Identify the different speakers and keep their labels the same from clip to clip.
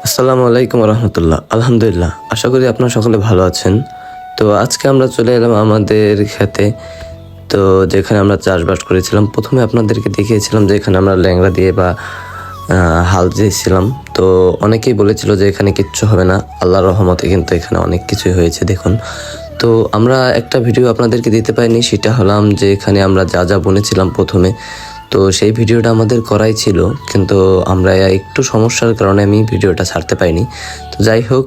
Speaker 1: আসসালামু আলাইকুম রহমতুল্লাহ। আলহামদুলিল্লাহ, আশা করি আপনারা সকলে ভালো আছেন। তো আজকে আমরা চলে এলাম আমাদের খেতে, তো যেখানে আমরা চাষবাস করেছিলাম। প্রথমে আপনাদেরকে দেখিয়েছিলাম যে এখানে আমরা ল্যাংড়া দিয়ে বা হাল দিয়েছিলাম। তো অনেকেই বলেছিল যে এখানে কিচ্ছু হবে না, আল্লাহর রহমতে কিন্তু এখানে অনেক কিছুই হয়েছে। দেখুন, তো আমরা একটা ভিডিও আপনাদেরকে দিতে পারিনি, সেটা হলাম যে এখানে আমরা যা যা বুনেছিলাম প্রথমে, তো সেই ভিডিওটা আমাদের করাই ছিল, কিন্তু আমরা একটু সমস্যার কারণে আমি ভিডিওটা ছাড়তে পারিনি। তো যাই হোক,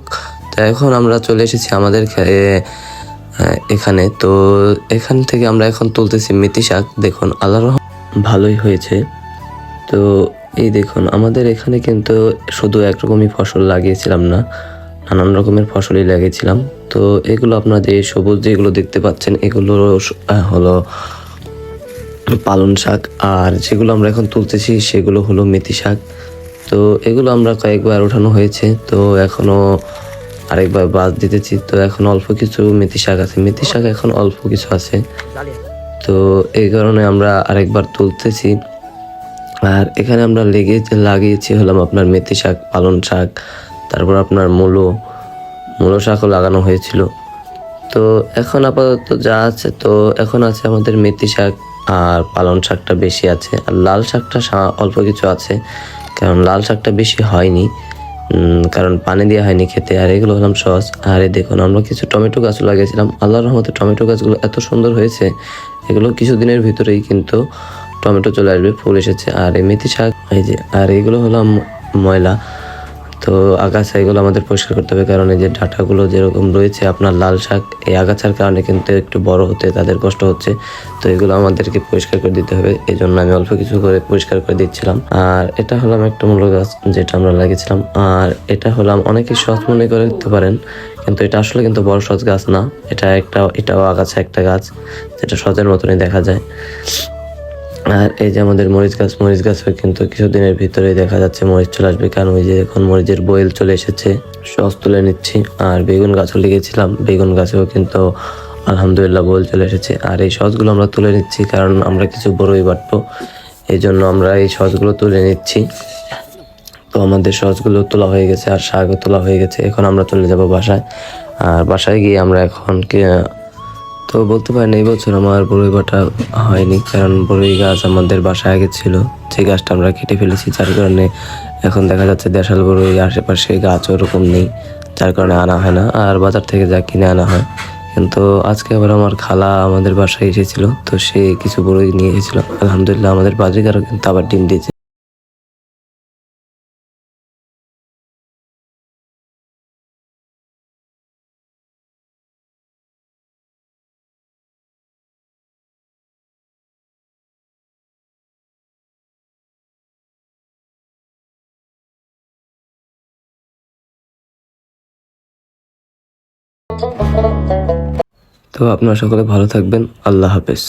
Speaker 1: তো এখন আমরা চলে এসেছি আমাদের এখানে। তো এখান থেকে আমরা এখন তুলতেছি মেথি শাক। দেখুন, আল্লাহর ভালোই হয়েছে। তো এই দেখুন, আমাদের এখানে কিন্তু শুধু একরকমই ফসল লাগিয়েছিলাম না, নানান রকমের ফসলই লাগিয়েছিলাম। তো এগুলো আপনারা যে সবুজ যেগুলো দেখতে পাচ্ছেন, এগুলো হলো পালং শাক, আর যেগুলো আমরা এখন তুলতেছি সেগুলো হলো মেথি শাক। তো এগুলো আমরা কয়েকবার ওঠানো হয়েছে, তো এখনও আরেকবার বাদ দিতেছি। তো এখন অল্প কিছু মেথি শাক আছে, মেথি শাক এখন অল্প কিছু আছে, তো এই কারণে আমরা আরেকবার তুলতেছি। আর এখানে আমরা লাগিয়েছি হলাম আপনার মেথি শাক, পালং শাক, তারপর আপনার মূলো শাকও লাগানো হয়েছিল। তো এখন আপাতত যা আছে, তো এখন আছে আমাদের মেথি শাক আর পালং শাকটা বেশি আছে, আর লাল শাকটা অল্প কিছু আছে, কারণ লাল শাকটা বেশি হয়নি, কারণ পানি দেওয়া হয়নি খেতে। আর এগুলো হলাম সস। আর এই দেখুন, আমরা কিছু টমেটো গাছও লাগিয়েছিলাম। আল্লাহর রহমতে টমেটো গাছগুলো এত সুন্দর হয়েছে, এগুলো কিছুদিনের ভিতরেই কিন্তু টমেটো চলে আসবে, ফুল এসেছে। আর এই মেথি শাক, এই যে, আর এগুলো হলাম ময়লা। তো আগাছা এগুলো আমাদের পরিষ্কার করতে হবে, কারণ এই যে ডাঁটাগুলো যেরকম রয়েছে আপনার লাল শাক, এই আগাছার কারণে কিন্তু একটু বড় হতে তাদের কষ্ট হচ্ছে। তো এগুলো আমাদেরকে পরিষ্কার করে দিতে হবে, এই জন্য আমি অল্প কিছু করে পরিষ্কার করে দিচ্ছিলাম। আর এটা হলাম একটা মূলো গাছ যেটা আমরা লাগিয়েছিলাম। আর এটা হলাম, অনেকে সস মনে করে দিতে পারেন, কিন্তু এটা আসলে কিন্তু বড় সস গাছ না, এটাও আগাছা একটা গাছ, যেটা সজের মতনই দেখা যায়। আর এই যে আমাদের মরিচ গাছও কিন্তু কিছুদিনের ভিতরেই দেখা যাচ্ছে মরিচ চলে আসবে, কারণ ওই যে এখন মরিচের বয়েল চলে এসেছে, সস তুলে নিচ্ছি। আর বেগুন গাছও লেগেছিলাম, বেগুন গাছেও কিন্তু আলহামদুলিল্লাহ বয়েল চলে এসেছে। আর এই সসগুলো আমরা তুলে নিচ্ছি, কারণ আমরা কিছু বড়ই বাটবো, এই জন্য আমরা এই সসগুলো তুলে নিচ্ছি। তো আমাদের সসগুলো তোলা হয়ে গেছে, আর শাকও তোলা হয়ে গেছে। এখন আমরা চলে যাব বাসায়, আর বাসায় গিয়ে আমরা এখন তো বলতে পারেন এই বছর আমার বড়ই বাটা হয়নি, কারণ বড়ই গাছ আমাদের বাসায় আগে ছিল, যে গাছটা আমরা কেটে ফেলেছি, যার কারণে এখন দেখা যাচ্ছে দেশাল বড়ই আশেপাশে গাছ ওরকম নেই, যার কারণে আনা হয় না, আর বাজার থেকে যা কিনে আনা হয়। কিন্তু আজকে আবার আমার খালা আমাদের বাসায় এসেছিল, তো সে কিছু বড়ই নিয়ে এসেছিল। আলহামদুলিল্লাহ, আমাদের বাজিকারও কিন্তু আবার ডিম দিয়েছে। তো আপনারা সকলে ভালো থাকবেন, আল্লাহ হাফেজ।